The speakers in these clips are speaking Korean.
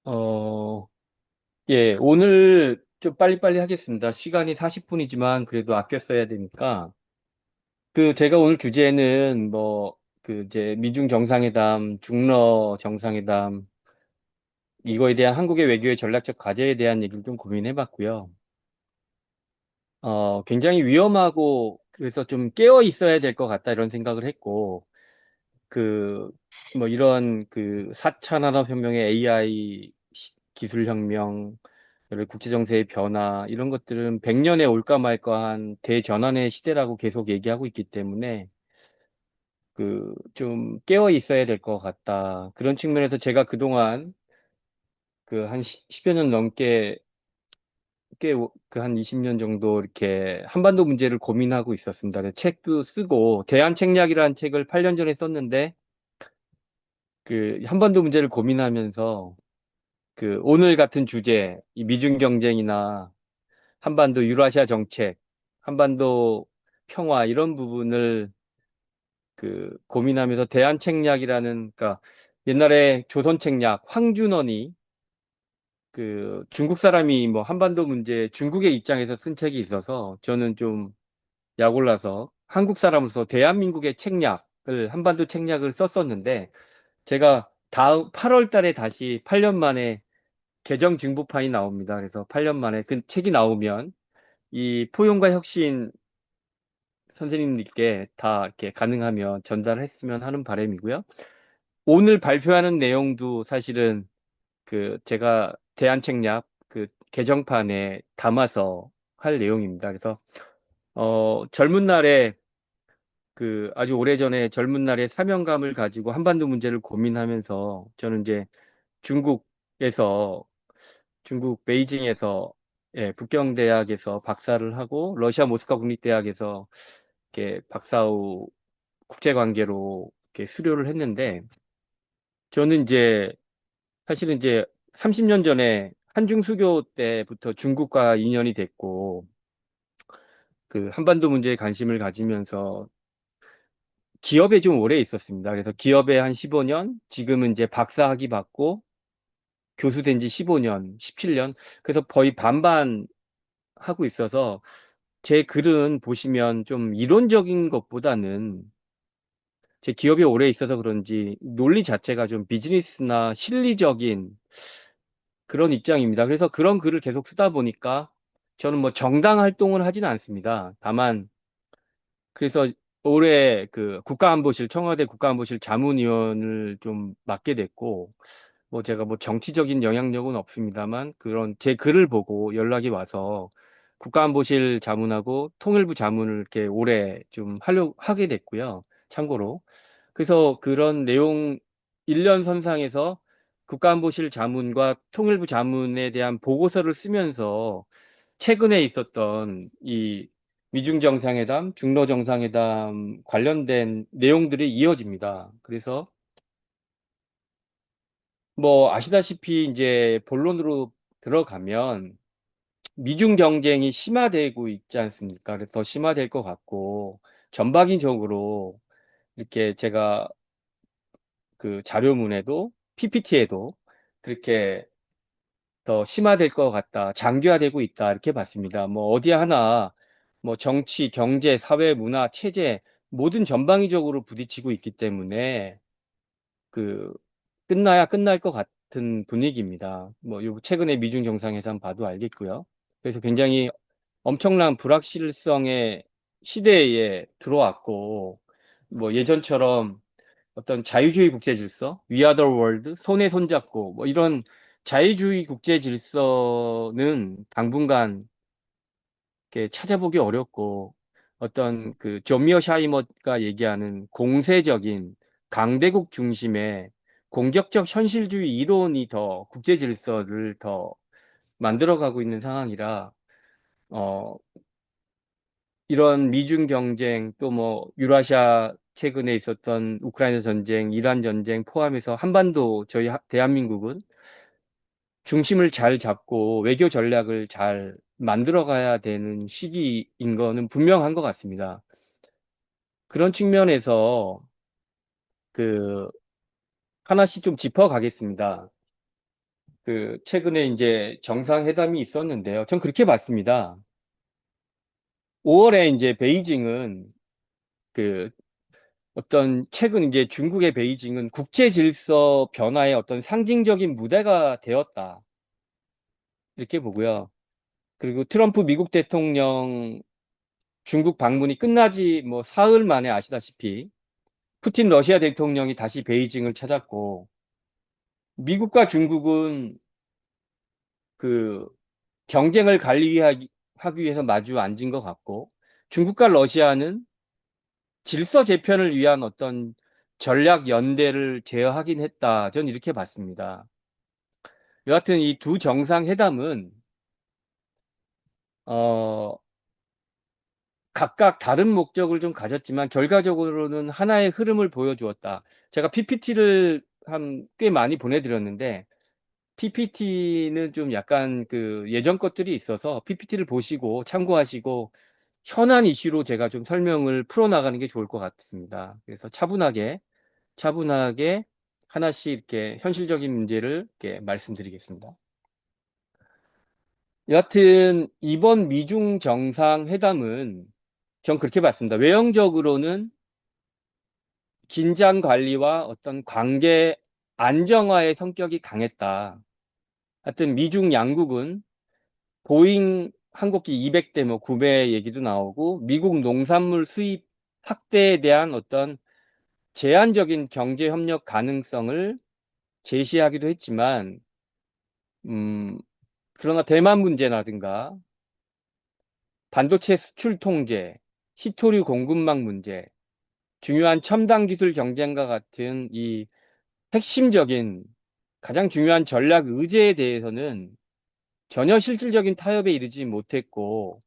어, 예, 오늘 좀 빨리빨리 하겠습니다. 시간이 40분이지만 그래도 아껴 써야 되니까. 제가 오늘 주제는 이제 미중 정상회담, 중러 정상회담, 이거에 대한 한국의 외교의 전략적 과제에 대한 얘기를 좀 고민해 봤고요. 굉장히 위험하고 그래서 좀 깨어 있어야 될 것 같다 이런 생각을 했고, 그, 이런 4차 산업혁명의 AI 기술혁명, 그리고 국제정세의 변화, 이런 것들은 100년에 올까 말까 한 대전환의 시대라고 계속 얘기하고 있기 때문에, 좀 깨어 있어야 될 것 같다. 그런 측면에서 제가 그동안 한 10여 년 넘게, 한 20년 정도 이렇게 한반도 문제를 고민하고 있었습니다. 그래서 책도 쓰고, 대한책략이라는 책을 8년 전에 썼는데, 한반도 문제를 고민하면서 오늘 같은 주제, 이 미중 경쟁이나 한반도 유라시아 정책, 한반도 평화 이런 부분을 고민하면서 대한책략이라는 그러니까 옛날에 조선책략 황준원이 중국 사람이 뭐 한반도 문제 중국의 입장에서 쓴 책이 있어서 저는 좀 약올라서 한국 사람으로서 대한민국의 책략을 한반도 책략을 썼었는데 제가 다음 8월 달에 다시 8년 만에 개정 증보판이 나옵니다. 그래서 8년 만에 그 책이 나오면 이 포용과 혁신 선생님들께 다 이렇게 가능하면 전달했으면 하는 바람이고요. 오늘 발표하는 내용도 사실은 제가 대안책략 개정판에 담아서 할 내용입니다. 그래서 젊은 날에 아주 오래전에 젊은 날에 사명감을 가지고 한반도 문제를 고민하면서 저는 이제 중국에서 중국 베이징에서 예, 북경대학에서 박사를 하고 러시아 모스크바 국립대학에서 이렇게 박사 후 국제관계로 이렇게 수료를 했는데 저는 이제 사실은 이제 30년 전에 한중 수교 때부터 중국과 인연이 됐고 한반도 문제에 관심을 가지면서 기업에 좀 오래 있었습니다. 그래서 기업에 한 15년, 지금은 이제 박사 학위 받고 교수 된 지 15년, 17년. 그래서 거의 반반 하고 있어서 제 글은 보시면 좀 이론적인 것보다는 제 기업에 오래 있어서 그런지 논리 자체가 좀 비즈니스나 실리적인 그런 입장입니다. 그래서 그런 글을 계속 쓰다 보니까 저는 뭐 정당 활동을 하지는 않습니다. 다만 그래서 올해 국가안보실 청와대 국가안보실 자문위원을 좀 맡게 됐고 뭐 제가 뭐 정치적인 영향력은 없습니다만 그런 제 글을 보고 연락이 와서 국가안보실 자문하고 통일부 자문을 이렇게 올해 좀 하게 됐고요. 참고로. 그래서 그런 내용 1년 선상에서 국가안보실 자문과 통일부 자문에 대한 보고서를 쓰면서 최근에 있었던 이 미중 정상회담, 중러 정상회담 관련된 내용들이 이어집니다. 그래서 뭐 아시다시피 이제 본론으로 들어가면 미중 경쟁이 심화되고 있지 않습니까? 그래서 더 심화될 것 같고 전방위적으로 이렇게 제가 자료문에도 PPT에도 그렇게 더 심화될 것 같다, 장기화되고 있다 이렇게 봤습니다. 뭐 어디 하나 뭐 정치, 경제, 사회, 문화, 체제 모든 전방위적으로 부딪히고 있기 때문에 그 끝나야 끝날 것 같은 분위기입니다. 뭐 요 최근에 미중 정상회담 봐도 알겠고요. 그래서 굉장히 엄청난 불확실성의 시대에 들어왔고 뭐 예전처럼 어떤 자유주의 국제 질서, We are the world, 손에 손잡고 뭐 이런 자유주의 국제 질서는 당분간 이렇게 찾아보기 어렵고 어떤 존 미어샤이머가 얘기하는 공세적인 강대국 중심의 공격적 현실주의 이론이 더 국제 질서를 더 만들어가고 있는 상황이라 어, 이런 미중 경쟁 또 뭐 유라시아 최근에 있었던 우크라이나 전쟁, 이란 전쟁 포함해서 한반도 저희 대한민국은 중심을 잘 잡고 외교 전략을 잘 만들어 가야 되는 시기인 거는 분명한 것 같습니다. 그런 측면에서 그 하나씩 좀 짚어 가겠습니다. 최근에 이제 정상회담이 있었는데요. 전 그렇게 봤습니다. 5월에 이제 베이징은 그 어떤 최근 이제 중국의 베이징은 국제 질서 변화의 어떤 상징적인 무대가 되었다. 이렇게 보고요. 그리고 트럼프 미국 대통령 중국 방문이 끝나지 뭐 사흘 만에 아시다시피 푸틴 러시아 대통령이 다시 베이징을 찾았고 미국과 중국은 그 경쟁을 하기 위해서 마주 앉은 것 같고 중국과 러시아는 질서 재편을 위한 어떤 전략 연대를 제어하긴 했다. 전 이렇게 봤습니다. 여하튼 이 두 정상회담은 어, 각각 다른 목적을 좀 가졌지만 결과적으로는 하나의 흐름을 보여주었다. 제가 PPT를 꽤 많이 보내드렸는데 PPT는 좀 약간 예전 것들이 있어서 PPT를 보시고 참고하시고 현안 이슈로 제가 좀 설명을 풀어나가는 게 좋을 것 같습니다. 그래서 차분하게 하나씩 이렇게 현실적인 문제를 이렇게 말씀드리겠습니다. 여하튼 이번 미중 정상회담은 전 그렇게 봤습니다. 외형적으로는 긴장 관리와 어떤 관계 안정화의 성격이 강했다. 하여튼 미중 양국은 보잉 항공기 200대 뭐 구매 얘기도 나오고 미국 농산물 수입 확대에 대한 어떤 제한적인 경제 협력 가능성을 제시하기도 했지만 음, 그러나 대만 문제라든가 반도체 수출 통제, 히토류 공급망 문제, 중요한 첨단 기술 경쟁과 같은 이 핵심적인 가장 중요한 전략 의제에 대해서는 전혀 실질적인 타협에 이르지 못했고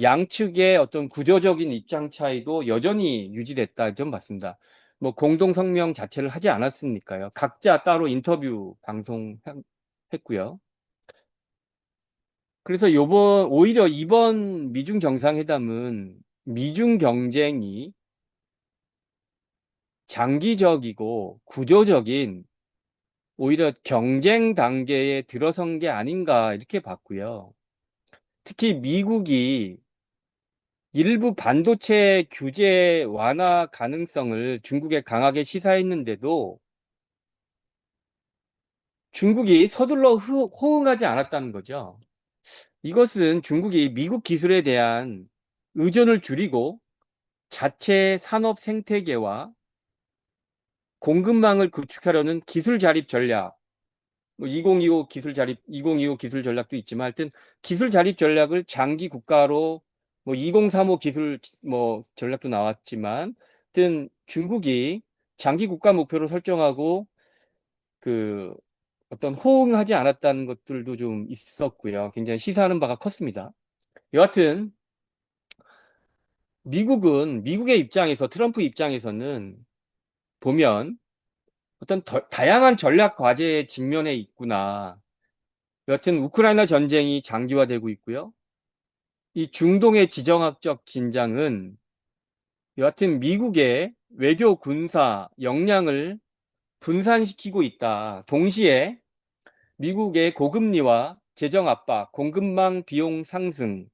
양측의 어떤 구조적인 입장 차이도 여전히 유지됐다 좀 봤습니다. 뭐 공동 성명 자체를 하지 않았으니까요. 각자 따로 인터뷰 방송했고요. 그래서 오히려 이번 미중 정상회담은 미중 경쟁이 장기적이고 구조적인 오히려 경쟁 단계에 들어선 게 아닌가 이렇게 봤고요. 특히 미국이 일부 반도체 규제 완화 가능성을 중국에 강하게 시사했는데도 중국이 서둘러 호응하지 않았다는 거죠. 이것은 중국이 미국 기술에 대한 의존을 줄이고 자체 산업 생태계와 공급망을 구축하려는 기술 자립 전략, 뭐 2025 기술 전략도 있지만 하여튼 기술 자립 전략을 장기 국가로 뭐 2035 기술 뭐 전략도 나왔지만 하여튼 중국이 장기 국가 목표로 설정하고 그 어떤 호응하지 않았다는 것들도 좀 있었고요. 굉장히 시사하는 바가 컸습니다. 여하튼 미국의 입장에서 트럼프 입장에서는 보면 어떤 다양한 전략 과제에 직면해 있구나. 여하튼 우크라이나 전쟁이 장기화되고 있고요. 이 중동의 지정학적 긴장은 여하튼 미국의 외교 군사 역량을 분산시키고 있다. 동시에 미국의 고금리와 재정 압박, 공급망 비용 상승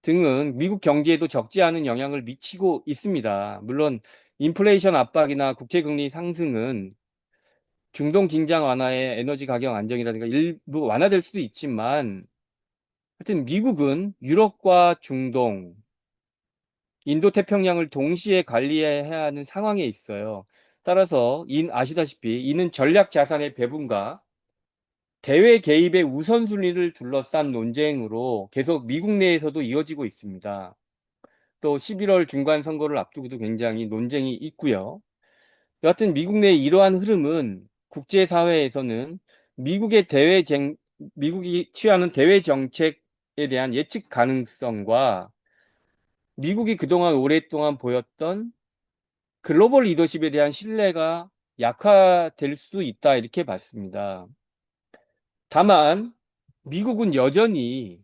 등은 미국 경제에도 적지 않은 영향을 미치고 있습니다. 물론 인플레이션 압박이나 국채금리 상승은 중동 긴장 완화에 에너지 가격 안정이라든가 일부 완화될 수도 있지만 하여튼 미국은 유럽과 중동, 인도 태평양을 동시에 관리해야 하는 상황에 있어요. 따라서 아시다시피 이는 전략 자산의 배분과 대외 개입의 우선순위를 둘러싼 논쟁으로 계속 미국 내에서도 이어지고 있습니다. 또 11월 중간 선거를 앞두고도 굉장히 논쟁이 있고요. 여하튼 미국 내 이러한 흐름은 국제사회에서는 미국이 취하는 대외 정책에 대한 예측 가능성과 미국이 그동안 오랫동안 보였던 글로벌 리더십에 대한 신뢰가 약화될 수 있다 이렇게 봤습니다. 다만 미국은 여전히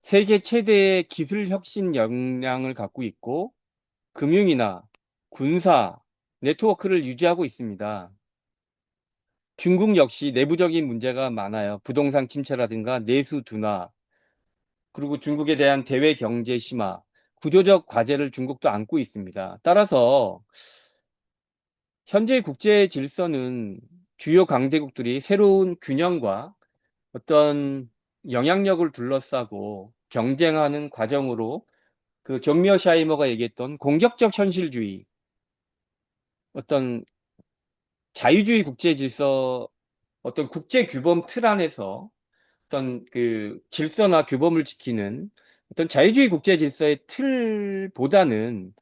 세계 최대의 기술 혁신 역량을 갖고 있고 금융이나 군사 네트워크를 유지하고 있습니다. 중국 역시 내부적인 문제가 많아요. 부동산 침체라든가 내수 둔화, 그리고 중국에 대한 대외 경제 심화, 구조적 과제를 중국도 안고 있습니다. 따라서 현재 국제 질서는 주요 강대국들이 새로운 균형과 어떤 영향력을 둘러싸고 경쟁하는 과정으로 그 존 미어샤이머가 얘기했던 공격적 현실주의, 어떤 자유주의 국제 질서, 어떤 국제 규범 틀 안에서 어떤 그 질서나 규범을 지키는 어떤 자유주의 국제 질서의 틀보다는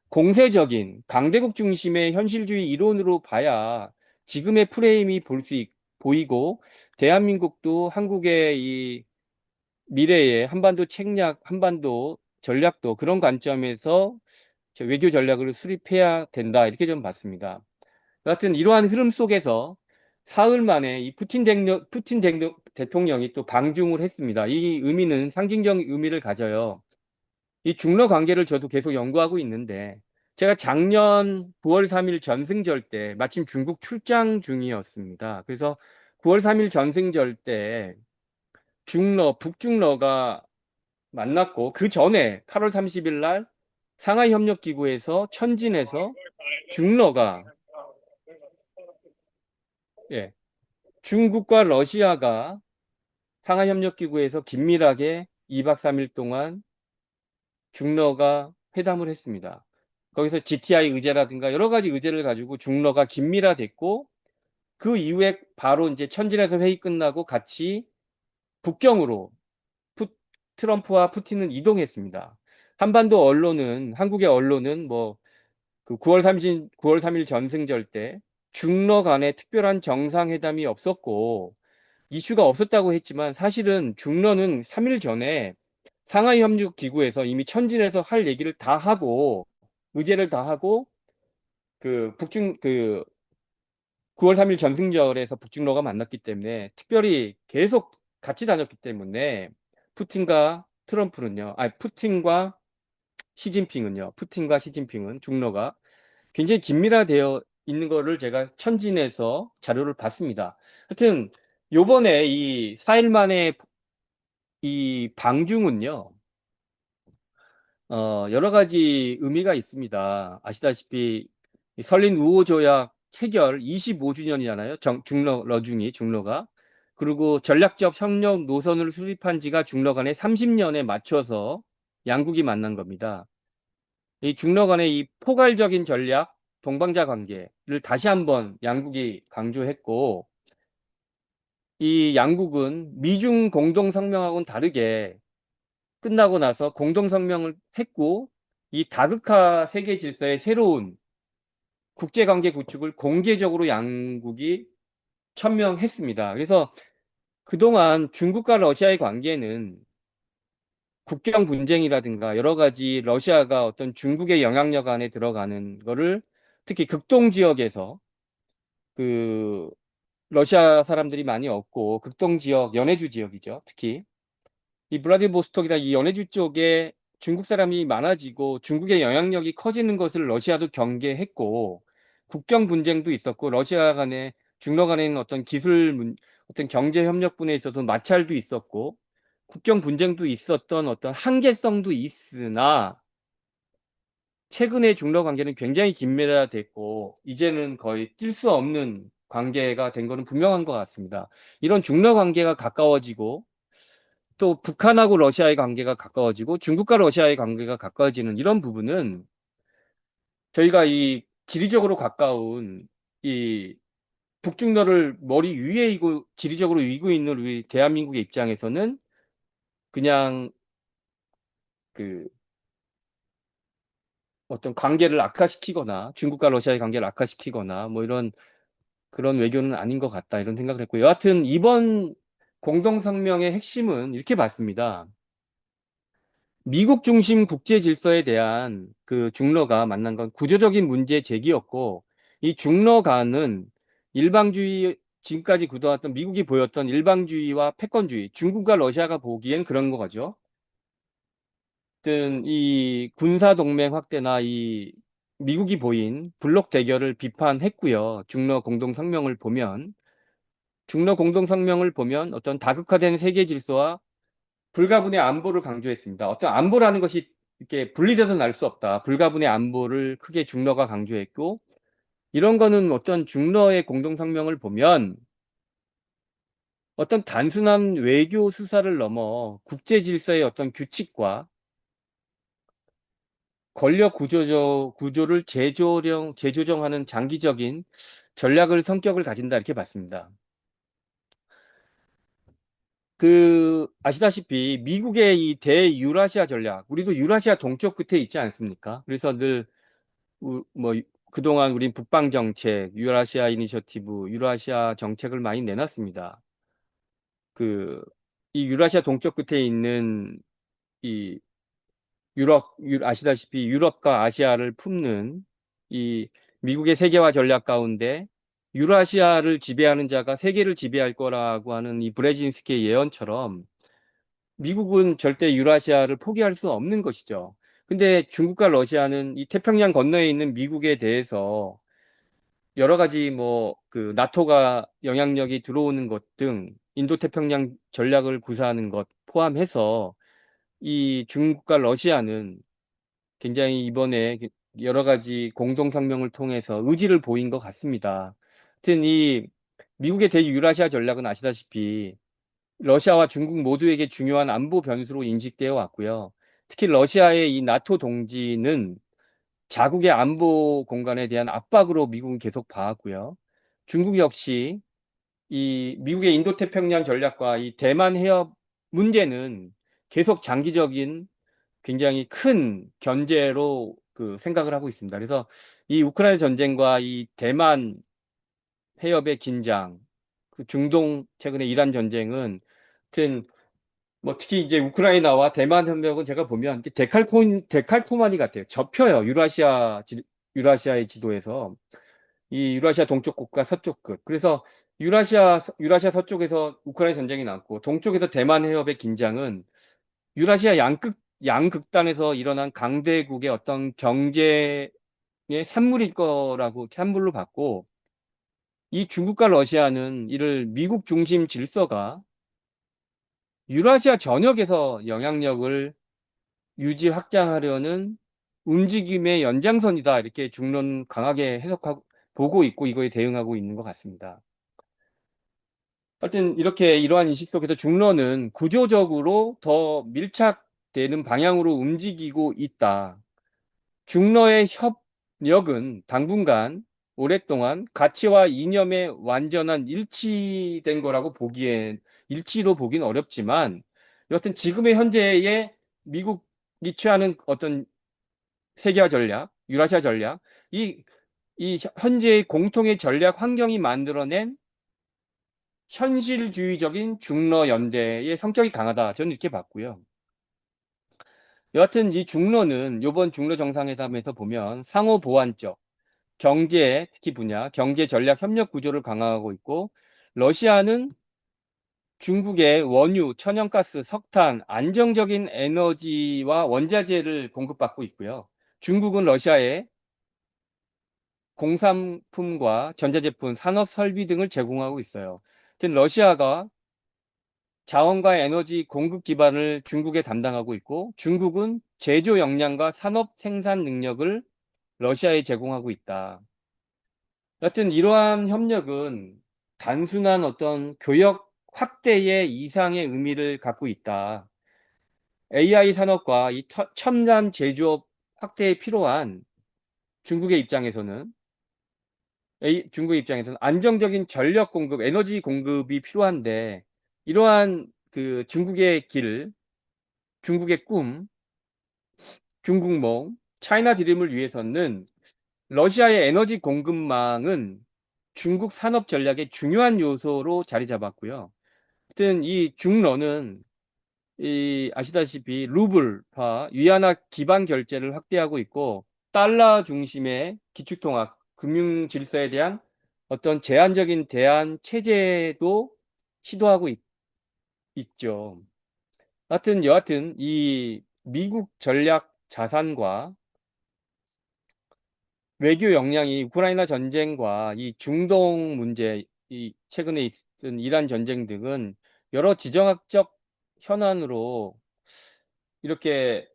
공세적인 강대국 중심의 현실주의 이론으로 봐야 지금의 프레임이 보이고, 대한민국도 한국의 이 미래의 한반도 책략, 한반도 전략도 그런 관점에서 외교 전략을 수립해야 된다. 이렇게 좀 봤습니다. 여하튼 이러한 흐름 속에서 사흘 만에 이 대통령이 또 방중을 했습니다. 이 의미는 상징적 의미를 가져요. 이 중러 관계를 저도 계속 연구하고 있는데, 제가 작년 9월 3일 전승절 때 마침 중국 출장 중이었습니다. 그래서 9월 3일 전승절 때 북중러가 만났고, 그 전에 8월 30일 날 상하이 협력기구에서 천진에서 중러가, 예, 중국과 러시아가 상하협력기구에서 긴밀하게 2박 3일 동안 중러가 회담을 했습니다. 거기서 GTI 의제라든가 여러 가지 의제를 가지고 중러가 긴밀화됐고, 그 이후에 바로 이제 천진에서 회의 끝나고 같이 북경으로 푸- 트럼프와 푸틴은 이동했습니다. 한반도 언론은, 한국의 언론은 뭐 그 9월 3일 전승절 때 중러 간에 특별한 정상회담이 없었고 이슈가 없었다고 했지만, 사실은 중러는 3일 전에 상하이 협력 기구에서 이미 천진에서 할 얘기를 다 하고 의제를 다 하고 그 9월 3일 전승절에서 북중러가 만났기 때문에, 특별히 계속 같이 다녔기 때문에 푸틴과 시진핑은 중러가 굉장히 긴밀화되어 있는 거를 제가 천진에서 자료를 봤습니다. 하여튼 요번에 이 4일 만에 이 방중은요, 여러 가지 의미가 있습니다. 아시다시피 이 설린 우호 조약 체결 25주년이잖아요. 중러가. 그리고 전략적 협력 노선을 수립한 지가 중러 간의 30년에 맞춰서 양국이 만난 겁니다. 이 중러 간의 이 포괄적인 전략, 동반자 관계를 다시 한번 양국이 강조했고, 이 양국은 미중 공동성명하고는 다르게 끝나고 나서 공동성명을 했고, 이 다극화 세계 질서의 새로운 국제관계 구축을 공개적으로 양국이 천명했습니다. 그래서 그동안 중국과 러시아의 관계는 국경 분쟁이라든가 여러 가지 러시아가 어떤 중국의 영향력 안에 들어가는 거를, 특히 극동 지역에서 그 러시아 사람들이 많이 없고 극동 지역, 연해주 지역이죠. 특히 이 블라디보스톡이나 이 연해주 쪽에 중국 사람이 많아지고 중국의 영향력이 커지는 것을 러시아도 경계했고, 국경 분쟁도 있었고, 러시아 간에 중러 간에는 어떤 어떤 경제 협력분에 있어서 마찰도 있었고, 국경 분쟁도 있었던 어떤 한계성도 있으나, 최근에 중러 관계는 굉장히 긴밀화됐고 이제는 거의 뛸 수 없는 관계가 된 거는 분명한 것 같습니다. 이런 중러 관계가 가까워지고, 또 북한하고 러시아의 관계가 가까워지고 중국과 러시아의 관계가 가까워지는 이런 부분은, 저희가 이 지리적으로 가까운 이 북중러를 머리 위에 이고 지리적으로 이고 있는 우리 대한민국의 입장에서는 그냥 그 어떤 관계를 악화시키거나 중국과 러시아의 관계를 악화시키거나 뭐 이런 그런 외교는 아닌 것 같다, 이런 생각을 했고, 여하튼 이번 공동성명의 핵심은 이렇게 봤습니다. 미국 중심 국제 질서에 대한 그 중러가 만난 건 구조적인 문제 제기였고, 이 중러 간은 일방주의, 지금까지 그동안 미국이 보였던 일방주의와 패권주의, 중국과 러시아가 보기엔 그런 거죠. 어떤 이 군사 동맹 확대나 이 미국이 보인 블록 대결을 비판했고요. 중러 공동 성명을 보면 중러 공동성명을 보면 어떤 다극화된 세계 질서와 불가분의 안보를 강조했습니다. 어떤 안보라는 것이 이렇게 분리돼서 날 수 없다. 불가분의 안보를 크게 중러가 강조했고, 이런 거는 어떤 중러의 공동성명을 보면 어떤 단순한 외교 수사를 넘어 국제 질서의 어떤 규칙과 권력 구조를 재조정하는 장기적인 전략을 성격을 가진다 이렇게 봤습니다. 아시다시피 미국의 이 대유라시아 전략, 우리도 유라시아 동쪽 끝에 있지 않습니까? 그래서 늘 뭐 그동안 우린 북방 정책, 유라시아 이니셔티브, 유라시아 정책을 많이 내놨습니다. 그 이 유라시아 동쪽 끝에 있는 이 아시다시피 유럽과 아시아를 품는 이 미국의 세계화 전략 가운데 유라시아를 지배하는 자가 세계를 지배할 거라고 하는 이 브레진스키의 예언처럼 미국은 절대 유라시아를 포기할 수 없는 것이죠. 근데 중국과 러시아는 이 태평양 건너에 있는 미국에 대해서 여러 가지 나토가 영향력이 들어오는 것 등 인도태평양 전략을 구사하는 것 포함해서 이 중국과 러시아는 굉장히 이번에 여러 가지 공동성명을 통해서 의지를 보인 것 같습니다. 하여튼 이 미국의 대유라시아 전략은 아시다시피 러시아와 중국 모두에게 중요한 안보 변수로 인식되어 왔고요. 특히 러시아의 이 나토 동지는 자국의 안보 공간에 대한 압박으로 미국은 계속 봐왔고요. 중국 역시 이 미국의 인도태평양 전략과 이 대만 해협 문제는 계속 장기적인 굉장히 큰 견제로 생각을 하고 있습니다. 그래서 이 우크라이나 전쟁과 이 대만 해협의 긴장, 중동 최근에 이란 전쟁은 하여튼 특히 이제 우크라이나와 대만 협력은 제가 보면 데칼코마니 같아요. 접혀요. 유라시아의 지도에서 이 유라시아 동쪽 끝과 서쪽 끝. 그래서 유라시아 서쪽에서 우크라이나 전쟁이 났고 동쪽에서 대만 해협의 긴장은 유라시아 양극단에서 일어난 강대국의 어떤 경제의 산물일 거라고 산물로 봤고 이 중국과 러시아는 이를 미국 중심 질서가 유라시아 전역에서 영향력을 유지 확장하려는 움직임의 연장선이다. 이렇게 중론 강하게 해석하고 보고 있고 이거에 대응하고 있는 것 같습니다. 하여튼 이렇게 이러한 인식 속에서 중론은 구조적으로 더 밀착되는 방향으로 움직이고 있다. 중러의 협력은 당분간 오랫동안 가치와 이념의 완전한 일치된 거라고 일치로 보긴 어렵지만 여하튼 지금의 현재의 미국이 취하는 어떤 세계화 전략, 유라시아 전략, 이, 이 현재의 공통의 전략 환경이 만들어낸 현실주의적인 중러 연대의 성격이 강하다. 저는 이렇게 봤고요. 여하튼 이 중러는 이번 중러 정상회담에서 보면 상호 보완적, 경제, 특히 분야, 경제 전략 협력 구조를 강화하고 있고, 러시아는 중국의 원유, 천연가스, 석탄, 안정적인 에너지와 원자재를 공급받고 있고요. 중국은 러시아에 공산품과 전자제품, 산업 설비 등을 제공하고 있어요. 하여튼 러시아가 자원과 에너지 공급 기반을 중국에 담당하고 있고, 중국은 제조 역량과 산업 생산 능력을 러시아에 제공하고 있다. 여하튼 이러한 협력은 단순한 어떤 교역 확대의 이상의 의미를 갖고 있다. AI 산업과 이 첨단 제조업 확대에 필요한 중국의 입장에서는 중국의 입장에서는 안정적인 전력 공급, 에너지 공급이 필요한데 이러한 중국의 길, 중국의 꿈, 중국몽, 차이나 드림을 위해서는 러시아의 에너지 공급망은 중국 산업 전략의 중요한 요소로 자리 잡았고요. 하여튼 이 중러는 아시다시피 루블화, 위안화 기반 결제를 확대하고 있고 달러 중심의 기축통화, 금융 질서에 대한 어떤 제한적인 대안 체제도 시도하고 있죠. 여하튼 이 미국 전략 자산과 외교 역량이 우크라이나 전쟁과 이 중동 문제, 이 최근에 이란 전쟁 등은 여러 지정학적 현안으로 이렇게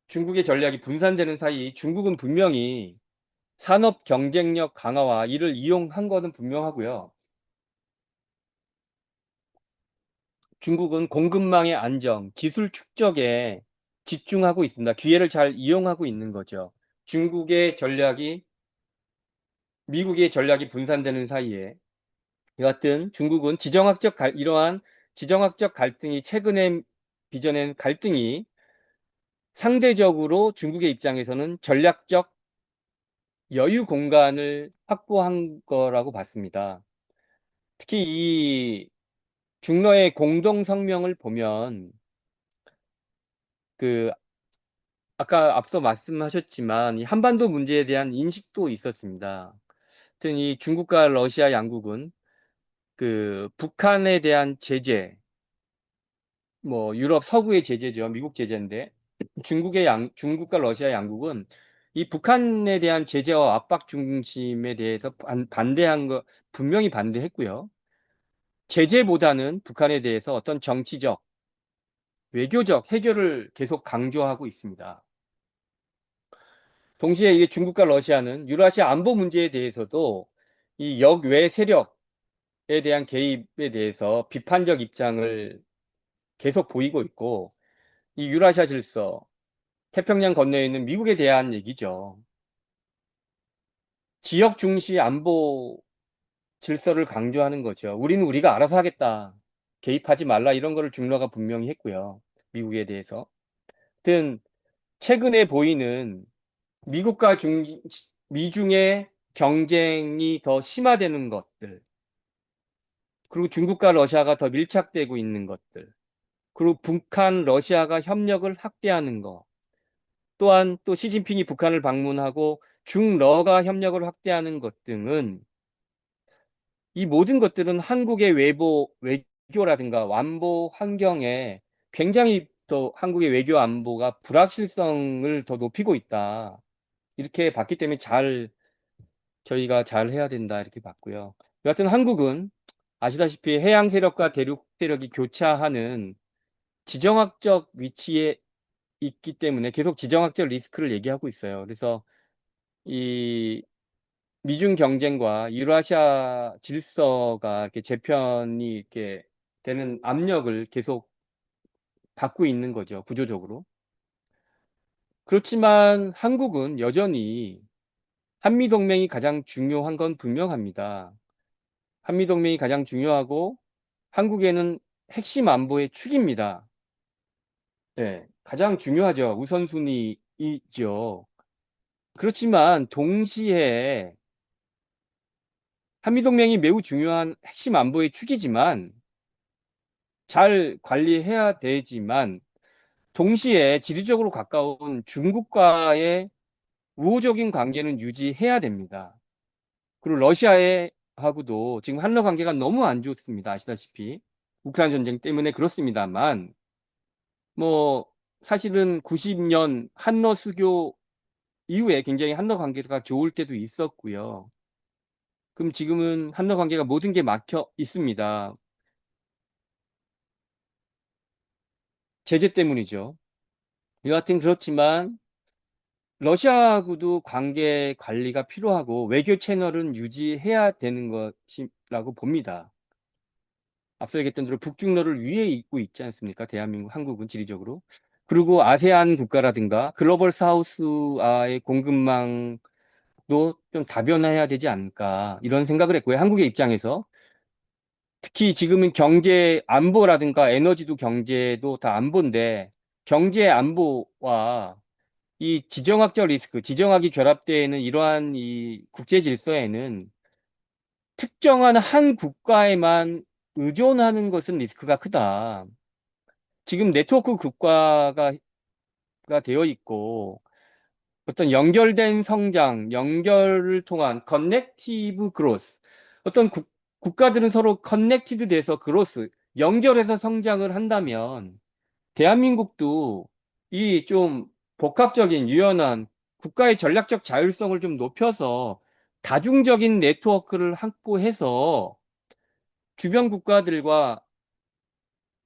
중국의 전략이 분산되는 사이 중국은 분명히 산업 경쟁력 강화와 이를 이용한 것은 분명하고요. 중국은 공급망의 안정, 기술 축적에 집중하고 있습니다. 기회를 잘 이용하고 있는 거죠. 중국의 전략이, 미국의 전략이 분산되는 사이에 여하튼 중국은 이러한 지정학적 갈등이 최근에 빚어낸 갈등이 상대적으로 중국의 입장에서는 전략적 여유 공간을 확보한 거라고 봤습니다. 특히 이 중러의 공동 성명을 보면 그 아까 앞서 말씀하셨지만 이 한반도 문제에 대한 인식도 있었습니다. 하여튼 이 중국과 러시아 양국은 그 북한에 대한 제재, 뭐 유럽 서구의 제재죠. 미국 제재인데 중국과 러시아 양국은 이 북한에 대한 제재와 압박 중심에 대해서 반대한 거 분명히 반대했고요. 제재보다는 북한에 대해서 어떤 정치적, 외교적 해결을 계속 강조하고 있습니다. 동시에 이게 중국과 러시아는 유라시아 안보 문제에 대해서도 이 역외 세력에 대한 개입에 대해서 비판적 입장을 계속 보이고 있고 이 유라시아 질서, 태평양 건너에 있는 미국에 대한 얘기죠. 지역 중시 안보 질서를 강조하는 거죠. 우리는 우리가 알아서 하겠다. 개입하지 말라 이런 거를 중러가 분명히 했고요. 미국에 대해서. 하여튼 최근에 보이는 미국과 미중의 경쟁이 더 심화되는 것들, 그리고 중국과 러시아가 더 밀착되고 있는 것들, 그리고 북한, 러시아가 협력을 확대하는 것, 또한 또 시진핑이 북한을 방문하고 중러가 협력을 확대하는 것 등은 이 모든 것들은 한국의 외교라든가 안보 환경에 굉장히 더 한국의 외교 안보가 불확실성을 더 높이고 있다. 이렇게 봤기 때문에 저희가 잘 해야 된다. 이렇게 봤고요. 여하튼 한국은 아시다시피 해양 세력과 대륙 세력이 교차하는 지정학적 위치에 있기 때문에 계속 지정학적 리스크를 얘기하고 있어요. 그래서 이 미중 경쟁과 유라시아 질서가 이렇게 재편이 이렇게 되는 압력을 계속 받고 있는 거죠. 구조적으로. 그렇지만 한국은 여전히 한미동맹이 가장 중요한 건 분명합니다. 한미동맹이 가장 중요하고 한국에는 핵심 안보의 축입니다. 네, 가장 중요하죠. 우선순위이죠. 그렇지만 동시에 한미동맹이 매우 중요한 핵심 안보의 축이지만 잘 관리해야 되지만 동시에 지리적으로 가까운 중국과의 우호적인 관계는 유지해야 됩니다. 그리고 러시아하고도 지금 한러 관계가 너무 안 좋습니다. 아시다시피 우크라이나 전쟁 때문에 그렇습니다만 뭐 사실은 90년 한러 수교 이후에 굉장히 한러 관계가 좋을 때도 있었고요. 그럼 지금은 한러 관계가 모든 게 막혀 있습니다. 제재 때문이죠. 여하튼 그렇지만 러시아하고도 관계 관리가 필요하고 외교 채널은 유지해야 되는 것이라고 봅니다. 앞서 얘기했던 대로 북중러를 위에 잇고 있지 않습니까? 대한민국, 한국은 지리적으로. 그리고 아세안 국가라든가 글로벌 사우스와의 공급망도 좀 다변화해야 되지 않을까 이런 생각을 했고요. 한국의 입장에서 특히 지금은 경제 안보라든가 에너지도 경제도 다 안보인데 경제 안보와 이 지정학적 리스크, 지정학이 결합되어 있는 이러한 이 국제 질서에는 특정한 한 국가에만 의존하는 것은 리스크가 크다. 지금 네트워크 국가가 되어 있고 어떤 연결된 성장, 연결을 통한 커넥티브 그로스. 어떤 국가들은 서로 커넥티드 돼서 그로스, 연결해서 성장을 한다면 대한민국도 이 좀 복합적인 유연한 국가의 전략적 자율성을 좀 높여서 다중적인 네트워크를 확보해서 주변 국가들과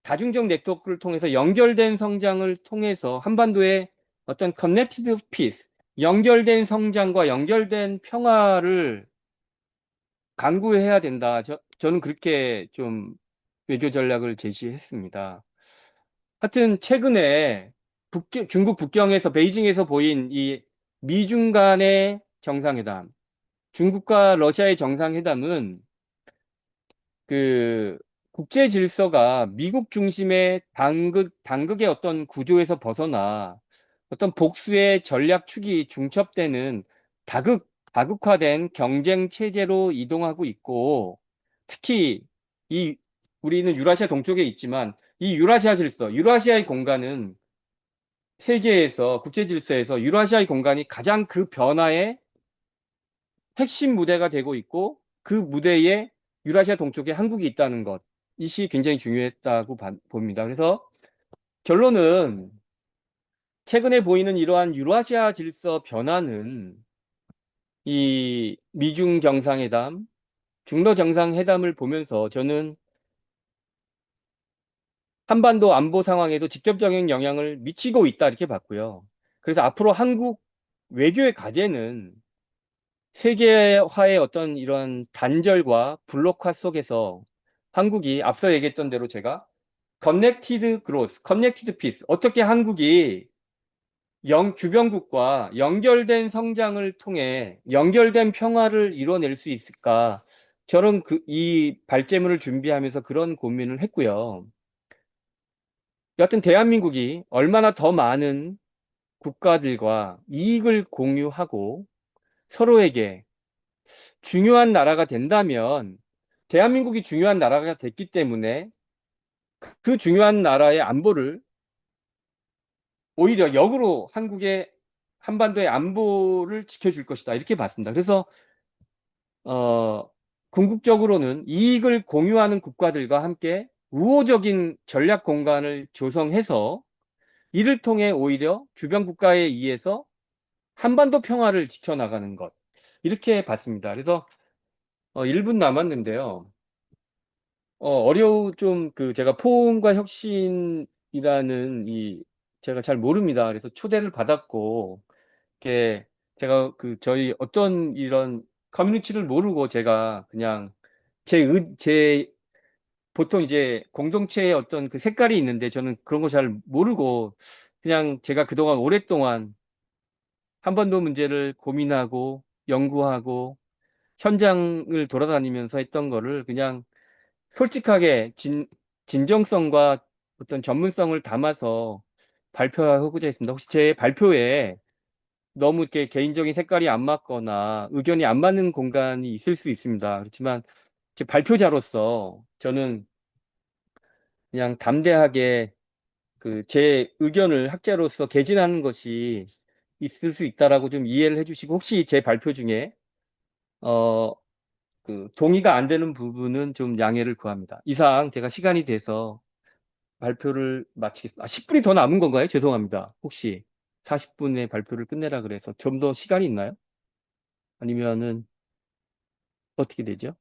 다중적 네트워크를 통해서 연결된 성장을 통해서 한반도의 어떤 커넥티드 피스, 연결된 성장과 연결된 평화를 강구해야 된다. 저는 그렇게 좀 외교 전략을 제시했습니다. 하여튼 최근에 중국 북경에서 베이징에서 보인 이 미중 간의 정상회담, 중국과 러시아의 정상회담은 그 국제 질서가 미국 중심의 당극의 어떤 구조에서 벗어나 어떤 복수의 전략 축이 중첩되는 다극화된 경쟁 체제로 이동하고 있고, 특히 이 우리는 유라시아 동쪽에 있지만 이 유라시아 질서, 유라시아의 공간은 세계에서 국제 질서에서 유라시아의 공간이 가장 그 변화의 핵심 무대가 되고 있고, 그 무대에 유라시아 동쪽에 한국이 있다는 것, 이것이 굉장히 중요했다고 봅니다. 그래서 결론은 최근에 보이는 이러한 유라시아 질서 변화는 이 미중 정상회담, 중러 정상회담을 보면서 저는 한반도 안보 상황에도 직접적인 영향을 미치고 있다 이렇게 봤고요. 그래서 앞으로 한국 외교의 과제는 세계화의 어떤 이런 단절과 블록화 속에서 한국이 앞서 얘기했던 대로 제가 커넥티드 그로스, 커넥티드 피스, 어떻게 한국이 주변국과 연결된 성장을 통해 연결된 평화를 이뤄낼 수 있을까? 저는 이 발제문을 준비하면서 그런 고민을 했고요. 여하튼 대한민국이 얼마나 더 많은 국가들과 이익을 공유하고 서로에게 중요한 나라가 된다면, 대한민국이 중요한 나라가 됐기 때문에 그 중요한 나라의 안보를 오히려 역으로 한반도의 안보를 지켜줄 것이다 이렇게 봤습니다. 그래서 어, 궁극적으로는 이익을 공유하는 국가들과 함께 우호적인 전략 공간을 조성해서 이를 통해 오히려 주변 국가에 의해서 한반도 평화를 지켜나가는 것, 이렇게 봤습니다. 그래서 1분 남았는데요. 좀 제가 포옹과 혁신이라는 제가 잘 모릅니다. 그래서 초대를 받았고, 이렇게 제가 저희 어떤 이런 커뮤니티를 모르고 제가 그냥 제 보통 이제 공동체의 어떤 그 색깔이 있는데 저는 그런 거 잘 모르고 그냥 제가 그동안 오랫동안 한반도 문제를 고민하고 연구하고 현장을 돌아다니면서 했던 거를 그냥 솔직하게 진정성과 어떤 전문성을 담아서 발표하고자 했습니다. 혹시 제 발표에 너무 이렇게 개인적인 색깔이 안 맞거나 의견이 안 맞는 공간이 있을 수 있습니다. 그렇지만 제 발표자로서 저는 그냥 담대하게 제 의견을 학자로서 개진하는 것이 있을 수 있다라고 좀 이해를 해주시고, 혹시 제 발표 중에 어, 동의가 안 되는 부분은 좀 양해를 구합니다. 이상 제가 시간이 돼서 발표를 마치겠습니다. 10분이 더 남은 건가요? 죄송합니다. 혹시 40분의 발표를 끝내라 그래서 좀 더 시간이 있나요? 아니면은 어떻게 되죠?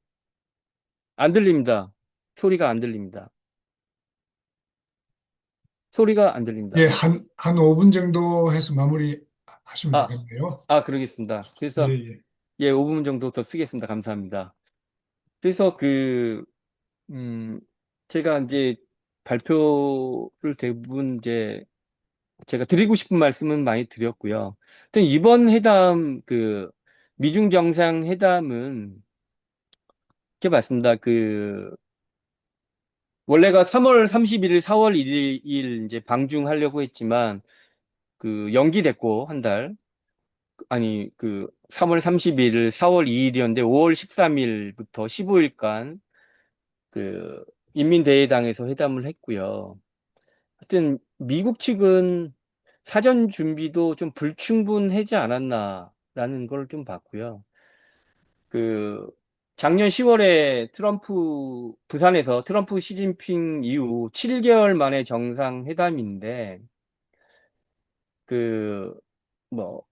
안 들립니다. 소리가 안 들립니다. 소리가 안 들립니다. 예, 한 5분 정도 해서 마무리 하시면 아, 되겠네요. 그러겠습니다. 예, 그래서 예. 예, 5분 정도 더 쓰겠습니다. 감사합니다. 그래서 음, 제가 이제 발표를 대부분 이제 제가 드리고 싶은 말씀은 많이 드렸고요. 하여튼 이번 미중 정상회담은 이렇게 봤습니다. 원래가 3월 31일, 4월 1일 이제 방중하려고 했지만 연기됐고 한 달. 아니 3월 31일, 4월 2일이었는데 5월 13일부터 15일간 인민대회당에서 회담을 했고요. 하여튼 미국 측은 사전 준비도 좀 불충분하지 않았나라는 걸 좀 봤고요. 그 작년 10월에 부산에서 트럼프 시진핑 이후 7개월 만에 정상회담인데 그 뭐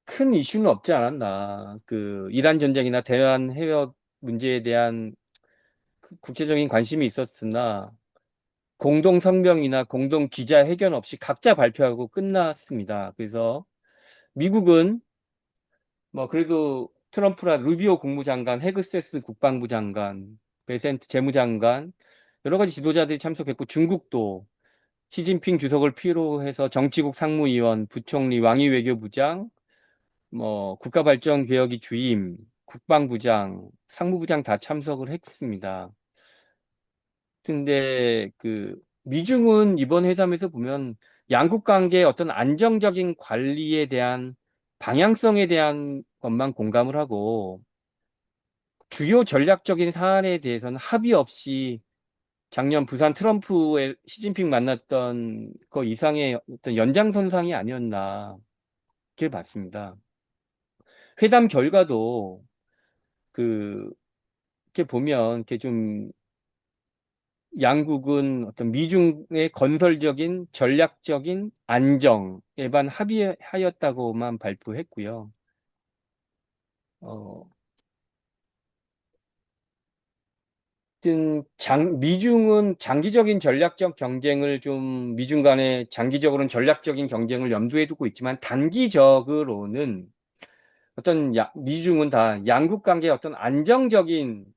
큰 이슈는 없지 않았나. 이란 전쟁이나 대한 해역 문제에 대한 국제적인 관심이 있었으나 공동 성명이나 공동 기자회견 없이 각자 발표하고 끝났습니다. 그래서 미국은 뭐 그래도 트럼프라 루비오 국무장관, 헤그세스 국방부 장관, 베센트 재무장관 여러 가지 지도자들이 참석했고 중국도 시진핑 주석을 필요로 해서 정치국 상무위원, 부총리, 왕이 외교부장, 뭐 국가발전개혁위 주임, 국방부장, 상무부장 다 참석을 했습니다. 근데 그 미중은 이번 회담에서 보면 양국 관계의 어떤 안정적인 관리에 대한 방향성에 대한 것만 공감을 하고 주요 전략적인 사안에 대해서는 합의 없이 작년 부산 트럼프의 시진핑 만났던 거 이상의 어떤 연장선상이 아니었나 그렇게 봤습니다. 회담 결과도 그 이렇게 보면 이렇게 좀 양국은 어떤 미중의 건설적인 전략적인 안정에만 합의하였다고만 발표했고요. 어, 하여튼 미중은 장기적인 전략적 경쟁을 좀 미중 간의 장기적으로는 전략적인 경쟁을 염두에 두고 있지만 단기적으로는 어떤 미중은 다 양국 관계의 어떤 안정적인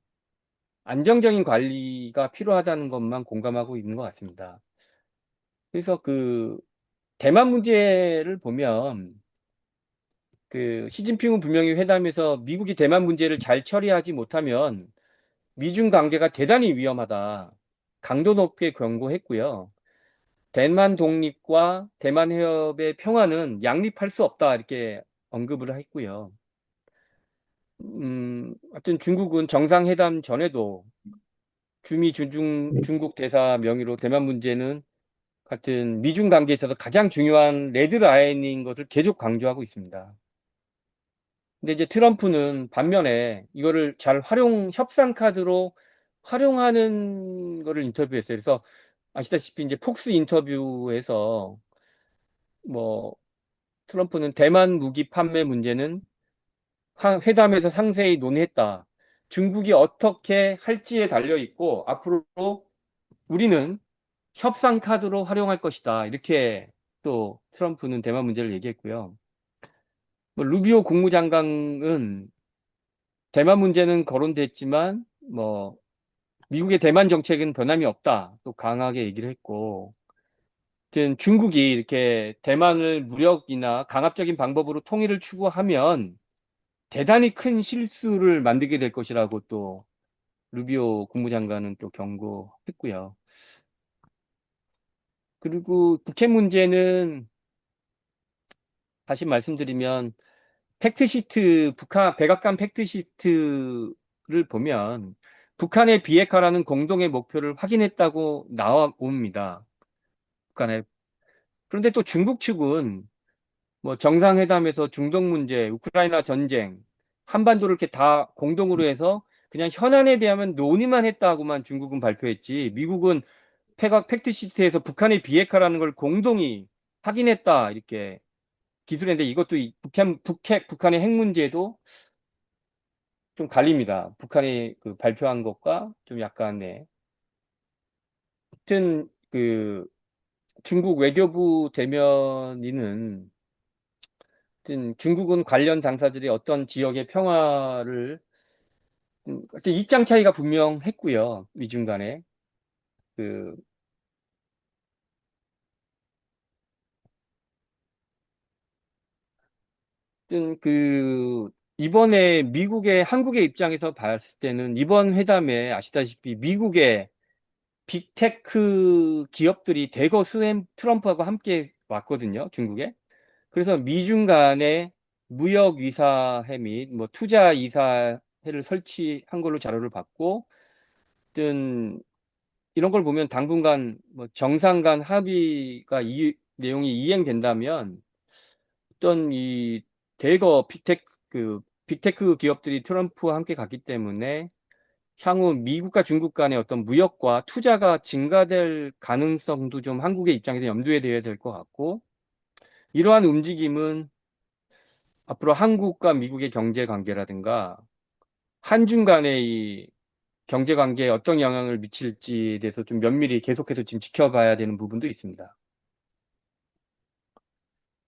관리가 필요하다는 것만 공감하고 있는 것 같습니다. 그래서 그 대만 문제를 보면 그 시진핑은 분명히 회담에서 미국이 대만 문제를 잘 처리하지 못하면 미중 관계가 대단히 위험하다. 강도 높게 경고했고요. 대만 독립과 대만 해협의 평화는 양립할 수 없다. 이렇게 언급을 했고요. 하여튼 중국은 정상회담 전에도 중국 대사 명의로 대만 문제는 같은 미중 관계에 있어서 가장 중요한 레드라인인 것을 계속 강조하고 있습니다. 근데 이제 트럼프는 반면에 이거를 잘 협상 카드로 활용하는 거를 인터뷰했어요. 그래서 아시다시피 이제 폭스 인터뷰에서 뭐 트럼프는 대만 무기 판매 문제는 회담에서 상세히 논의했다. 중국이 어떻게 할지에 달려 있고 앞으로 우리는 협상 카드로 활용할 것이다. 이렇게 또 트럼프는 대만 문제를 얘기했고요. 뭐 루비오 국무장관은 대만 문제는 거론됐지만 뭐 미국의 대만 정책은 변함이 없다. 또 강하게 얘기를 했고, 아무튼 중국이 이렇게 대만을 무력이나 강압적인 방법으로 통일을 추구하면 대단히 큰 실수를 만들게 될 것이라고 또 루비오 국무장관은 또 경고했고요. 그리고 북핵 문제는 다시 말씀드리면 백악관 팩트시트를 보면 북한의 비핵화라는 공동의 목표를 확인했다고 나옵니다. 북한의. 그런데 또 중국 측은 뭐 정상회담에서 중동 문제, 우크라이나 전쟁, 한반도를 이렇게 다 공동으로 해서 그냥 현안에 대하면 논의만 했다고만 중국은 발표했지. 미국은 팩트시트에서 북한의 비핵화라는 걸 공동히 확인했다 이렇게 기술했는데 이것도 북한의 핵 문제도 좀 갈립니다. 북한이 그 발표한 것과 좀 약간의. 하여튼 그 중국 외교부 대면인은 하여튼 중국은 관련 당사들이 어떤 지역의 평화를 하여튼 입장 차이가 분명했고요. 미중 간에 그 하여튼 그 이번에 한국의 입장에서 봤을 때는 이번 회담에 아시다시피 미국의 빅테크 기업들이 대거 트럼프하고 함께 왔거든요. 중국에. 그래서 미중 간의 무역 이사회 및 뭐 투자 이사회를 설치한 걸로 자료를 받고, 어떤 이런 걸 보면 당분간 뭐 정상 간 합의가 이 내용이 이행된다면 어떤 이 대거 빅테크 기업들이 트럼프와 함께 갔기 때문에 향후 미국과 중국 간의 어떤 무역과 투자가 증가될 가능성도 좀 한국의 입장에서 염두에 둬야 될 것 같고, 이러한 움직임은 앞으로 한국과 미국의 경제 관계라든가 한중 간의 경제 관계에 어떤 영향을 미칠지에 대해서 좀 면밀히 계속해서 지금 지켜봐야 되는 부분도 있습니다.